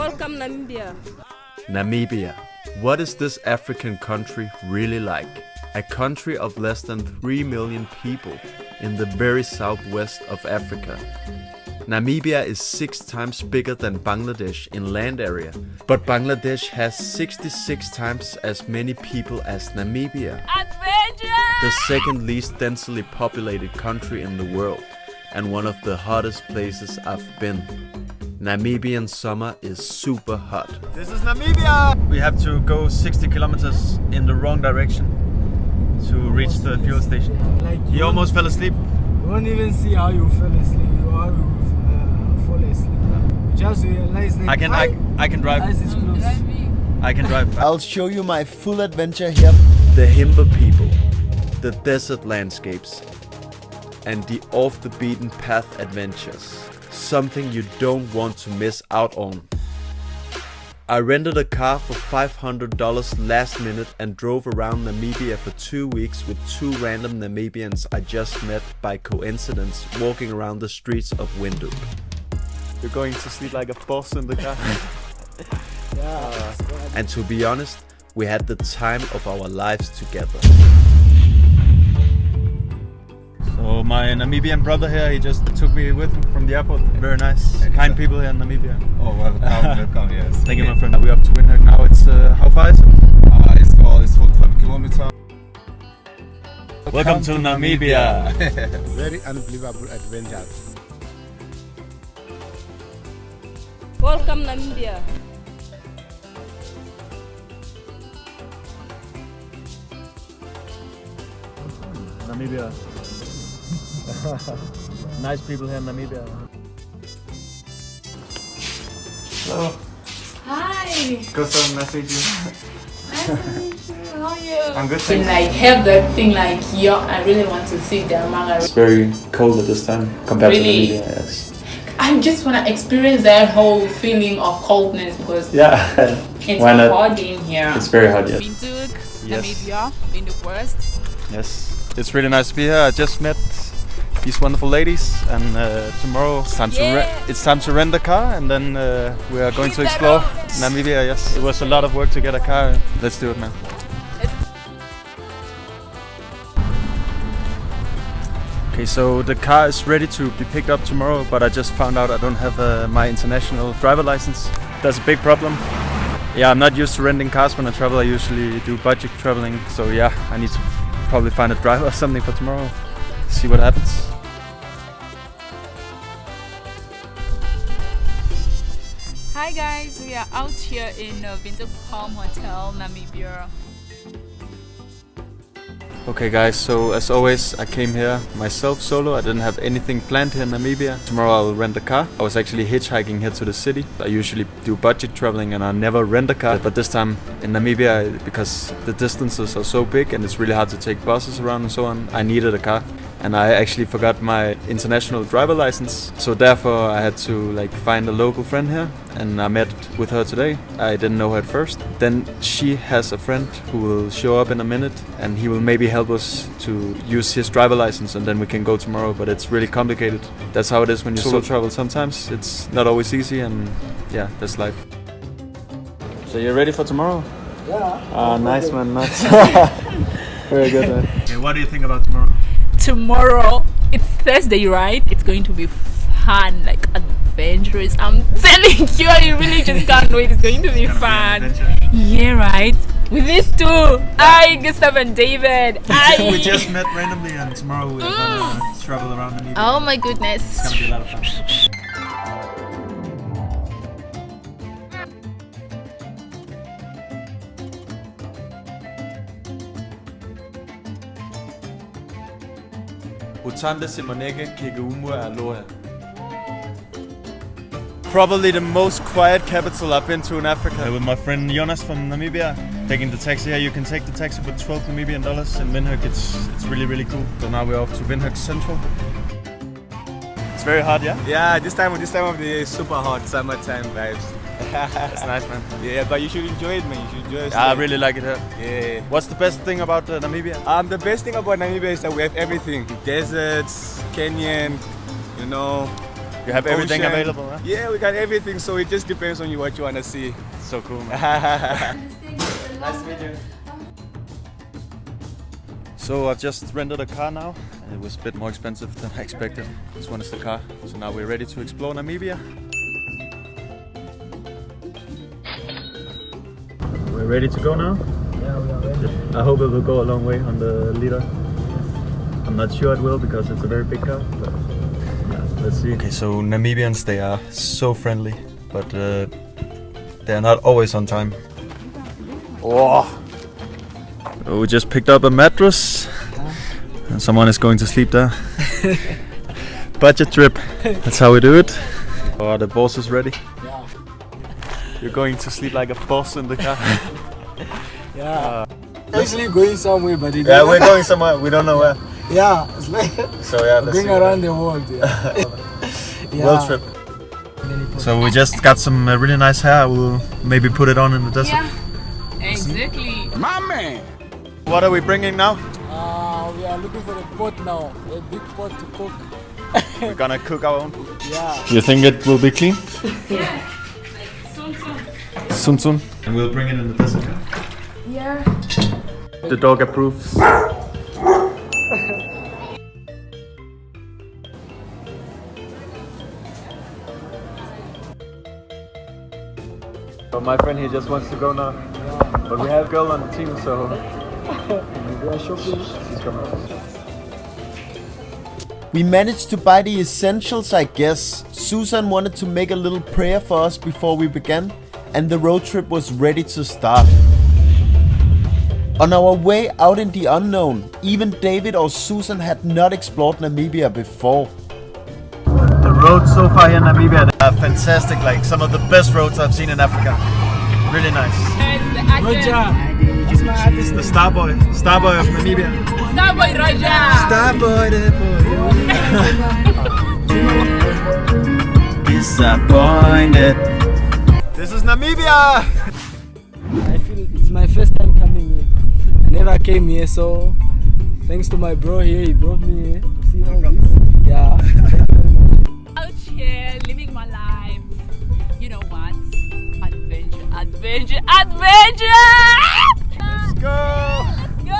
Welcome Namibia. Namibia. What is this African country really like? A country of less than 3 million people in the very southwest of Africa. Namibia is 6 times bigger than Bangladesh in land area, but Bangladesh has 66 times as many people as Namibia. Adventure! The second least densely populated country in the world, and one of the hottest places I've been. Namibian summer is super hot. This is Namibia! We have to go 60 kilometers in the wrong direction to reach the fuel station. He almost fell asleep. You won't even see how you fell asleep. How you fall asleep. Just realize that I can drive. eyes is closed. I can drive. I'll show you my full adventure here. The Hima people, the desert landscapes, and the off the beaten path adventures. Something you don't want to miss out on. I rented a car for $500 last minute and drove around Namibia for 2 weeks with 2 random Namibians I just met by coincidence walking around the streets of Windhoek. You're going to sleep like a boss in the car. And to be honest, we had the time of our lives together. So my Namibian brother here, he just took me with him from the airport. Very nice, kind people here in Namibia. Oh, welcome, yes. Thank you, my friend. We're up to Windhoek now. It's how far is it? It's 45 kilometers. Welcome to Namibia. Very unbelievable adventure. Welcome Namibia. Namibia. Nice people here in Namibia. Hello. Hi. Kosa, nice to meet you. Nice to meet you. How are you? I'm good, Can thanks. like have that thing like here. I really want to see the manga. It's very cold at this time compared Really? to Namibia. Yes. I just want to experience that whole feeling of coldness because Yeah. it's Why not? hot in here. It's very hot. Yes. Windhoek, Yes. Namibia, Windhoek West. Yes. It's really nice to be here. I just met these wonderful ladies, and tomorrow it's time to rent a car, and then we are going to explore Namibia. Yes, it was a lot of work to get a car. Let's do it, man. Okay, so the car is ready to be picked up tomorrow, but I just found out I don't have my international driver license. That's a big problem. Yeah, I'm not used to renting cars when I travel. I usually do budget traveling, so yeah, I need to probably find a driver or something for tomorrow. See what happens. Hi guys, we are out here in Windhoek Palm Hotel, Namibia. Okay guys, so as always I came here myself solo. I didn't have anything planned here in Namibia. Tomorrow I'll rent a car. I was actually hitchhiking here to the city. I usually do budget traveling and I never rent a car, but this time in Namibia, because the distances are so big and it's really hard to take buses around and so on, I needed a car. And I actually forgot my international driver license, so therefore I had to find a local friend here, and I met with her today. I didn't know her at first. Then she has a friend who will show up in a minute, and he will maybe help us to use his driver license, and then we can go tomorrow. But it's really complicated. That's how it is when you solo travel. Sometimes it's not always easy, and yeah, that's life. So you're ready for tomorrow? Yeah. Ah, nice man, nice. Very good man. Okay, what do you think about tomorrow? Tomorrow, it's Thursday, right? It's going to be fun, like adventurous. I'm telling you, I really just can't wait. It's going to be fun. Yeah, right? With these two, I, Gustav and David. We just met randomly, and tomorrow we're gonna travel around Namibia. Oh my goodness. It's gonna be a lot of fun. Utande Simoneke Kigumwa Aloha. Probably the most quiet capital I've been to in Africa. With my friend Jonas from Namibia, taking the taxi here. You can take the taxi for 12 Namibian dollars in Windhoek. It's really, really cool. So now we're off to Windhoek Central. It's very hot, yeah? Yeah, this time of the year is super hot, summertime vibes. That's nice, man. Yeah, but you should enjoy it, man. You should enjoy it. I really like it here. Yeah. What's the best thing about Namibia? The best thing about Namibia is that we have everything. Deserts, canyon, You have everything ocean. available, huh? Yeah, we got everything, so it just depends on what you want to see. So cool, man. Nice to meet you. So I just rented a car now. It was a bit more expensive than I expected. This one is the car. So now we're ready to explore Namibia. We're ready to go now? Yeah, we are ready. I hope it will go a long way on the leader. I'm not sure it will because it's a very big car, but yeah, let's see. Okay, so Namibians, they are so friendly, but they are not always on time. Oh. We just picked up a mattress and someone is going to sleep there. Budget trip, that's how we do it. Oh, the boss is ready. Yeah. You're going to sleep like a boss in the car. Yeah. Actually going somewhere, but it Yeah, we're going somewhere, we don't know where. Yeah, it's like So yeah, let's going see. around the world. Yeah. Yeah. World trip. So we just got some really nice hair, we'll maybe put it on in the desert. Yeah, exactly. My man! What are we bringing now? We are looking for a pot now, a big pot to cook. We're gonna cook our own food. Yeah. You think it will be clean? Yeah, like soon. Soon soon. And we'll bring it in the desert. Yeah. The dog approves. So my friend, he just wants to go now. But we have a girl on the team, so We are shopping. she's coming. We managed to buy the essentials, I guess. Susan wanted to make a little prayer for us before we began, and the road trip was ready to start. On our way out in the unknown, even David or Susan had not explored Namibia before. The roads so far here in Namibia are fantastic, like some of the best roads I've seen in Africa. Really nice. Roger. That's my artist. The Starboy of Namibia. Starboy Roger. Starboy disappointed. This is Namibia! I feel it's my first time coming here. I never came here, so thanks to my bro here, he brought me here to see all this. Yeah. Out here living my life. You know what? Adventure, adventure, adventure! Let's go! Let's go!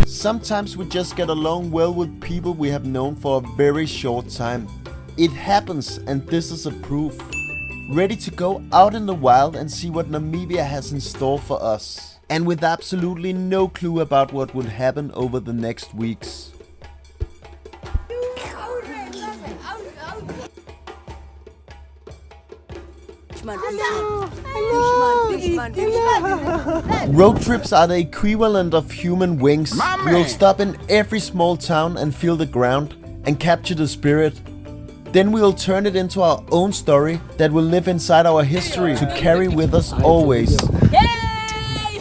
Sometimes we just get along well with people we have known for a very short time. It happens, and this is a proof. Ready to go out in the wild and see what Namibia has in store for us. And with absolutely no clue about what would happen over the next weeks. Road trips are the equivalent of human wings. We'll stop in every small town and feel the ground and capture the spirit. Then we'll turn it into our own story that will live inside our history to carry with us always.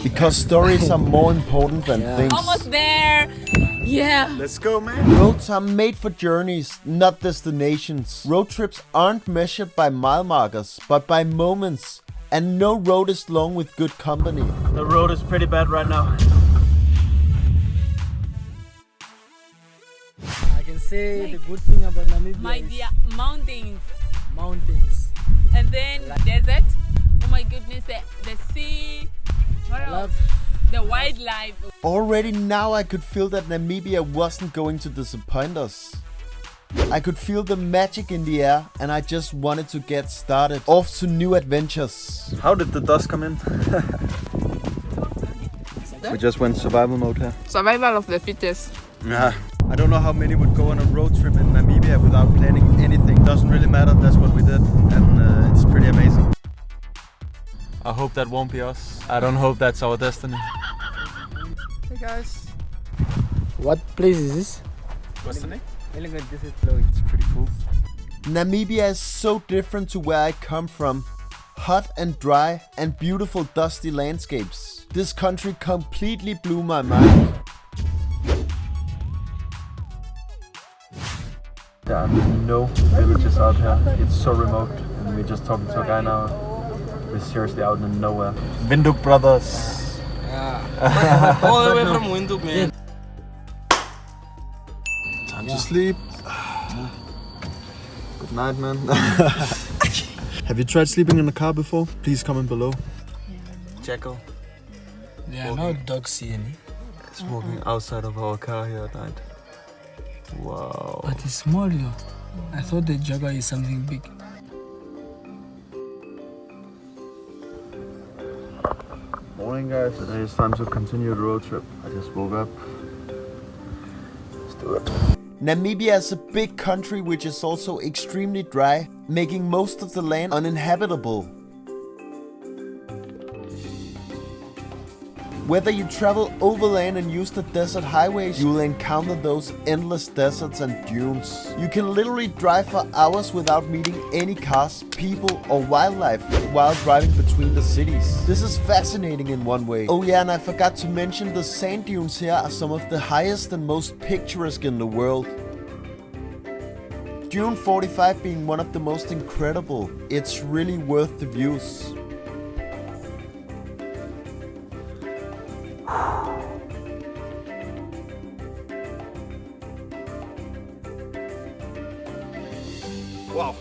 Because stories are more important than things. Almost there. Yeah. Let's go, man! Roads are made for journeys, not destinations. Road trips aren't measured by mile markers, but by moments. And no road is long with good company. The road is pretty bad right now. I can say the good thing about Namibia My is dear, mountains. mountains. And then desert. Oh my goodness, the sea. What else? Love. The wildlife. Already now I could feel that Namibia wasn't going to disappoint us. I could feel the magic in the air and I just wanted to get started. Off to new adventures. How did the dust come in? We just went survival mode here. Survival of the fittest. Yeah. I don't know how many would go on a road trip in Namibia without planning anything. Doesn't really matter, that's what we did. And it's pretty amazing. I hope that won't be us. I don't hope that's our destiny. Hey guys. What place is this? What's the name? This is flowing. It's pretty cool. Namibia is so different to where I come from. Hot and dry and beautiful dusty landscapes. This country completely blew my mind. There are no villages out here. It's so remote. And we're just talking to a guy now. We're seriously out in nowhere. Windhoek Brothers. Yeah. All the way from Windhoek, man. Time to sleep. Good night, man. Have you tried sleeping in a car before? Please comment below. Jacko. Yeah, no dogs see any. It's walking outside of our car here at night. Wow. But it's small, though. I thought the Jaguar is something big. Morning, guys. Today it's time to continue the road trip. I just woke up. Let's do it. Namibia is a big country which is also extremely dry, making most of the land uninhabitable. Whether you travel overland and use the desert highways, you will encounter those endless deserts and dunes. You can literally drive for hours without meeting any cars, people or wildlife while driving between the cities. This is fascinating in one way. Oh yeah, and I forgot to mention the sand dunes here are some of the highest and most picturesque in the world. Dune 45 being one of the most incredible. It's really worth the views. Wow.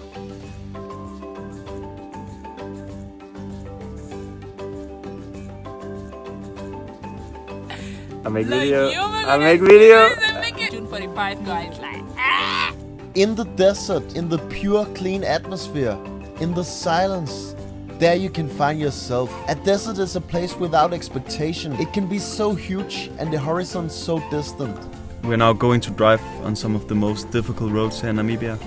I make video. I make video. June 45, guys. Like, In the desert, in the pure clean atmosphere, in the silence, there you can find yourself. A desert is a place without expectation. It can be so huge and the horizon so distant. We're now going to drive on some of the most difficult roads here in Namibia.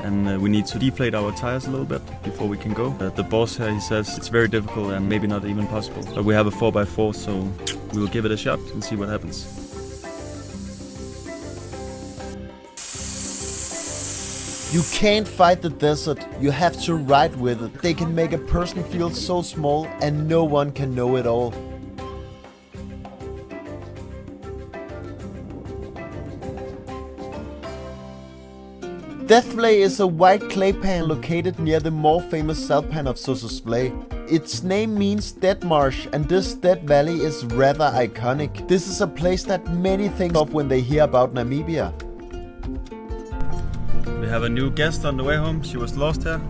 And we need to deflate our tires a little bit before we can go. The boss here, he says it's very difficult and maybe not even possible. But we have a 4x4, so we will give it a shot and see what happens. You can't fight the desert, you have to ride with it. They can make a person feel so small and no one can know it all. Deathvlei is a white clay pan located near the more famous salt pan of Sossusvlei. Its name means dead marsh, and this dead valley is rather iconic. This is a place that many think of when they hear about Namibia. We have a new guest on the way home. She was lost here.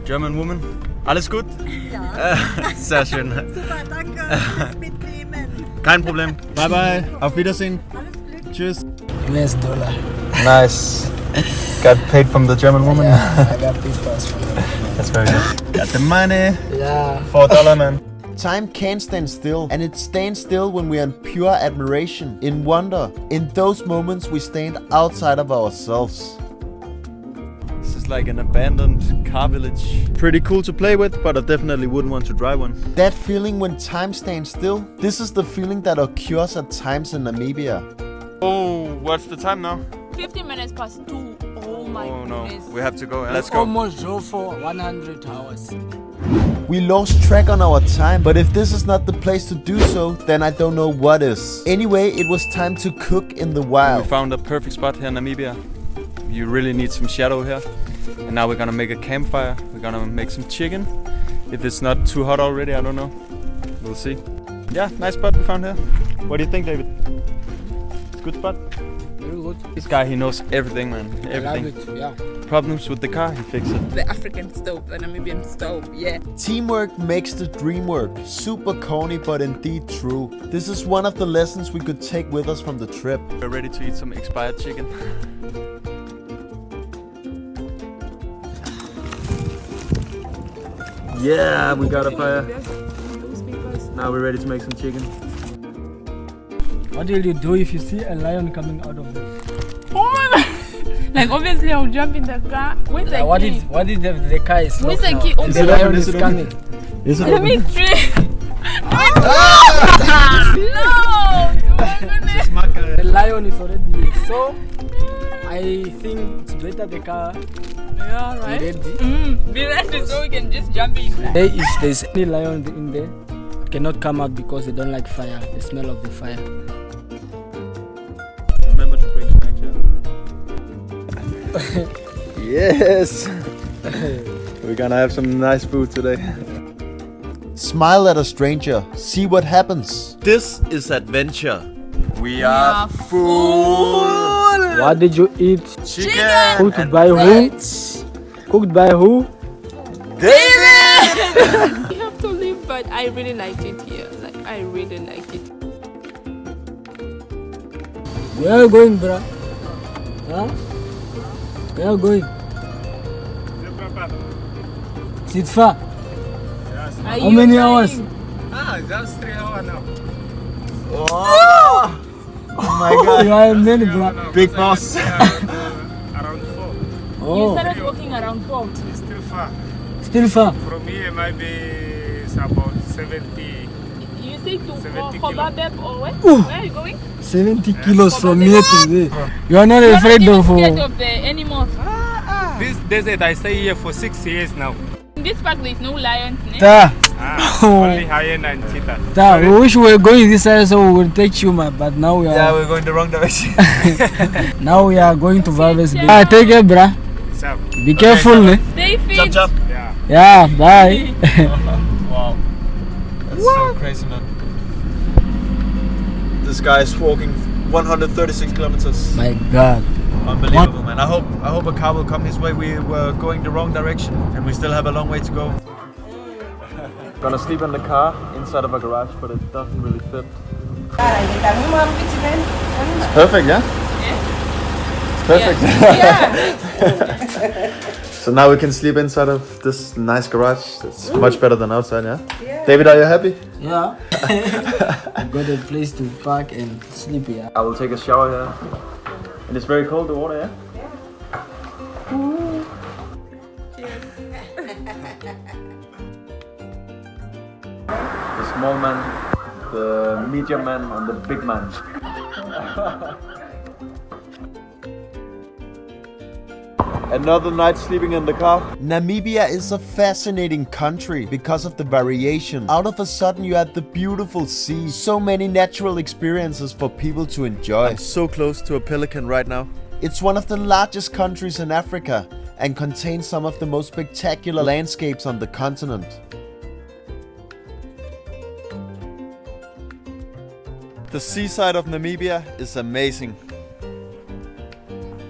German woman. Alles gut? Ja. Sehr schön. Super, danke fürs Mitnehmen. Kein Problem. Bye bye. Auf Wiedersehen. Alles Glück. Tschüss. $. Nice. Got paid from the German woman. Yeah, I got papers from them. That's very good. Got the money. Yeah. $4, man. Time can't stand still, and it stands still when we are in pure admiration, in wonder. In those moments we stand outside of ourselves. This is like an abandoned car village. Pretty cool to play with, but I definitely wouldn't want to drive one. That feeling when time stands still, this is the feeling that occurs at times in Namibia. Oh, what's the time now? 15 minutes past 2. Oh my goodness. We have to go. Let's go. Almost drove for 100 hours. We lost track on our time, but if this is not the place to do so, then I don't know what is. Anyway, it was time to cook in the We wild. found a perfect spot here in Namibia. You really need some shadow here. And now we're gonna make a campfire. We're gonna make some chicken. If it's not too hot already, I don't know. We'll see. Yeah, nice spot we found here. What do you think, David? It's a good spot? Very good. This guy, he knows everything, man. Everything. I love it, yeah. Problems with the car, he fixes it. The African stove, the Namibian stove, yeah. Teamwork makes the dream work. Super corny, but indeed true. This is one of the lessons we could take with us from the trip. We're ready to eat some expired chicken. Yeah, we got a fire. Now we're ready to make some chicken. What will you do if you see a lion coming out of this? Oh my god! Like obviously I'll jump in the car. Where's the What key? if the car is Where's locked the now key? and the Open. lion Is is it coming? Is it Let me open? drink. No! Oh my goodness. The lion is already here. So I think it's better the car Yeah, right? be ready. Be ready so we can just jump in. Hey, if there's any lion in there, it cannot come out because they don't like fire, the smell of the fire. Remember to bring snacks here. Yes! We're gonna have some nice food today. Smile at a stranger, see what happens. This is adventure. We are full. What did you eat? Chicken. Cooked and by who? rice. Cooked by who? David! We have to leave, but I really liked it here. Like, I really liked it. Where are you going, bruh? Huh? Where are you going? Sit far. How many hours? Just 3 hours now. Oh, oh my god. You are a man, bruh. Big boss. Around 4. You Oh, started walking around 4. It's still far. still far. From here, maybe it's about 70. You say to 70 Hobabeb or where? Ooh. Where are you going? 70 kilos from here to there. You are not afraid You're of... not even scared of the animals. This desert, I stay here for 6 years now. In this park, there is no lions. Ne? Ta, Only hyena and cheetah. ta, we wish we were going this side so we would take Hima, but now we Yeah, are... we're going the wrong direction. Now we are going to Valves Bay. Ah, take care, bruh. So, Be careful, ne? Stay fit. Chop chop. yeah. Yeah, bye. Wow. That's so crazy, man. This guy is walking 136 kilometers. My God. Unbelievable, man. I hope a car will come his way. We were going the wrong direction and we still have a long way to go. Gonna sleep in the car inside of a garage, but it doesn't really fit. It's perfect, yeah? It's perfect. So now we can sleep inside of this nice garage. It's much better than outside, yeah? David, are you happy? Yeah. I got a place to park and sleep here. I will take a shower here. And it's very cold, the water, yeah? The small man, the medium man, and the big man. Another night sleeping in the car. Namibia is a fascinating country because of the variation. Out of a sudden you have the beautiful sea, so many natural experiences for people to enjoy. I'm so close to a pelican right now. It's one of the largest countries in Africa and contains some of the most spectacular landscapes on the continent. The seaside of Namibia is amazing.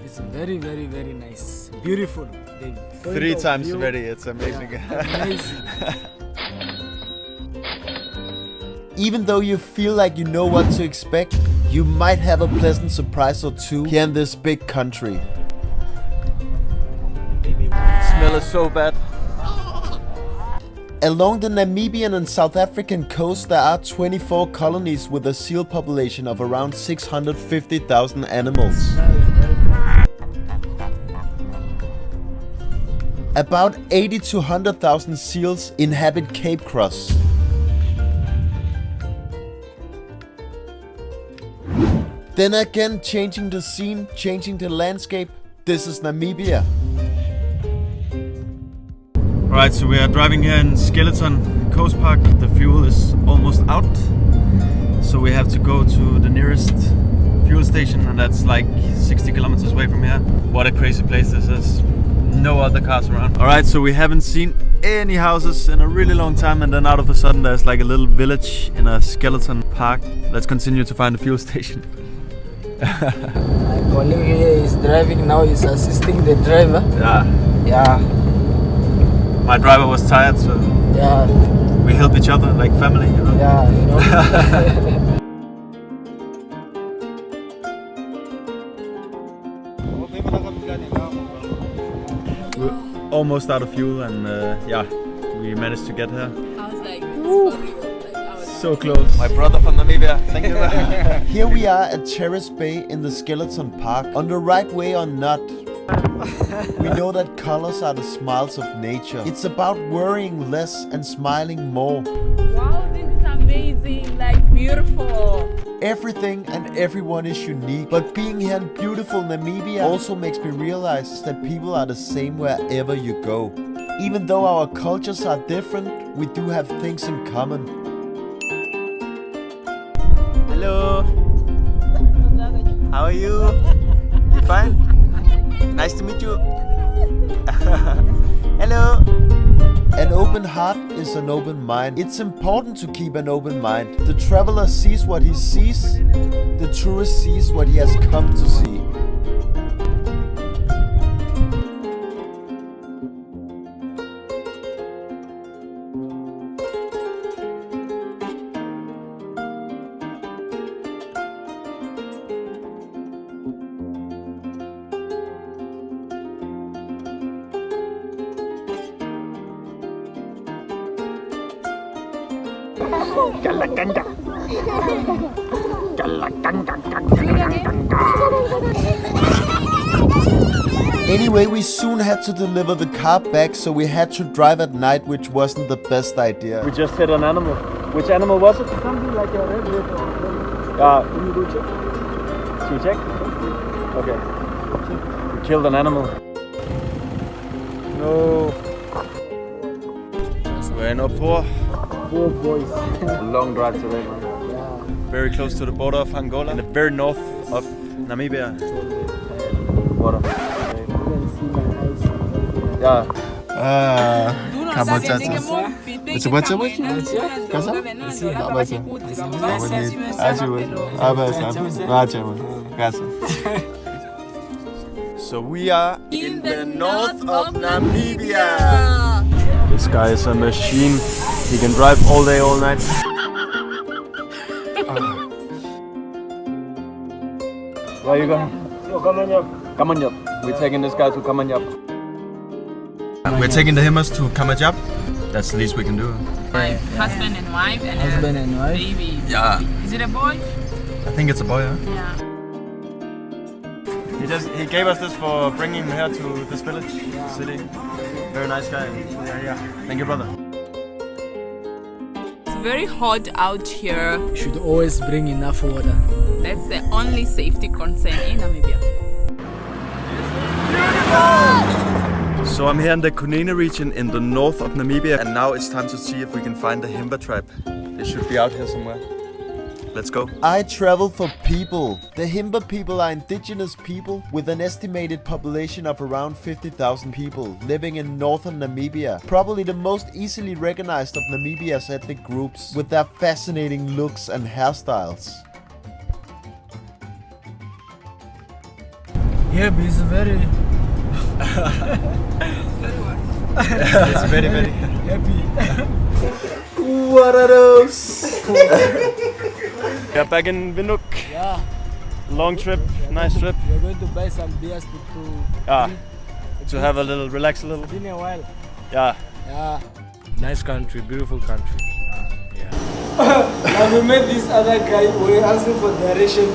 It's very, very, very nice. Beautiful. The point 3 of times view- ready, it's amazing. Yeah, amazing. Even though you feel like you know what to expect, you might have a pleasant surprise or two here in this big country. Smell is so bad. Along the Namibian and South African coast there are 24 colonies with a seal population of around 650,000 animals. About 80 to 100,000 seals inhabit Cape Cross. Then again, changing the scene, changing the landscape, this is Namibia. Alright, so we are driving here in Skeleton Coast Park. The fuel is almost out. So we have to go to the nearest fuel station, and that's like 60 kilometers away from here. What a crazy place this is. No other cars around. Alright, so we haven't seen any houses in a really long time, and then out of a sudden there's like a little village in a skeleton park. Let's continue to find a fuel station. My colleague here is driving now, is assisting the driver. Yeah, Yeah, my driver was tired, so yeah, we help each other like family, you know. yeah, you know. We're almost out of fuel, and yeah, we managed to get here. I was like, I was So close. My brother from Namibia, thank you. Here we are at Terrace Bay in the Skeleton Park, on the right way or not. We know that colors are the smiles of nature. It's about worrying less and smiling more. wow, this is amazing, like beautiful. Everything and everyone is unique, but being here in beautiful Namibia also makes me realize that people are the same wherever you go. Even though our cultures are different, we do have things in common. Hello. How are you? You fine? Nice to meet you. Hello. An open heart is an open mind. It's important to keep an open mind. The traveler sees what he sees. The tourist sees what he has come to see. Anyway, we soon had to deliver the car back, so we had to drive at night, which wasn't the best idea. We just hit an animal. Which animal was it? Something like a red river. Can you go check? Should we check? Okay. We killed an animal. No. We're in Opor. Poor boys. A long drive today, man. Yeah. Very close to the border of Angola, in the very north of Namibia. Water. You can see my eyes. Yeah. So we are in the north of Namibia. This guy is a machine. He can drive all day, all night. Where are you going? Kamanyap. We're taking this guy to Kamanyap. We're taking the Himas to Kamanyap. That's the least we can do. Husband and wife and Husband and wife. baby. Yeah. Is it a boy? I think it's a boy, huh? Yeah. He gave us this for bringing him here to this village, city. Very nice guy. Yeah. Thank you, brother. It's very hot out here. You should always bring enough water. That's the only safety concern in Namibia. So I'm here in the Kunene region in the north of Namibia, and now it's time to see if we can find the Himba tribe. They should be out here somewhere. Let's go. I travel for people. The Himba people are indigenous people with an estimated population of around 50,000 people living in northern Namibia. Probably the most easily recognized of Namibia's ethnic groups with their fascinating looks and hairstyles. Yeah, but it's very It's very, very happy. What are those? We are back in Windhoek. Yeah. Long trip, nice trip. We're going to buy some beers To have a little, relax a little. It's been a while. Yeah. Yeah. Nice country, beautiful country. Now we met this other guy. We asked him for direction.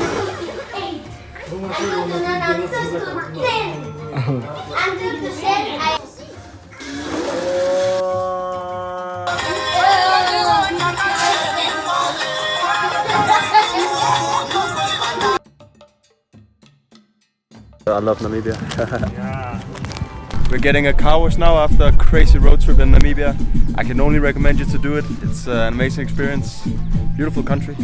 I love Namibia. We're getting a car wash now after a crazy road trip in Namibia. I can only recommend you to do it. It's an amazing experience. Beautiful country.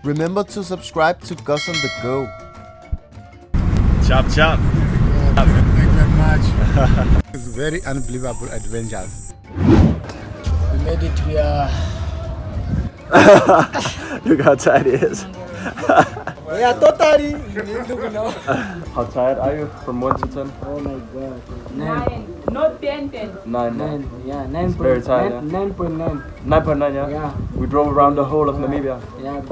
Remember to subscribe to Gus on the Go. Chop chop. Thank you very much. It's very unbelievable adventures. We made it. We are. Look how tired he is. We are totally. Look now. How tired are you from 1 to 10? Oh my God. 9. Not 10. 9. 9. Yeah, 9. Very tired, 9.9. 9.9, yeah? Yeah. We drove around the whole of Namibia. Yeah.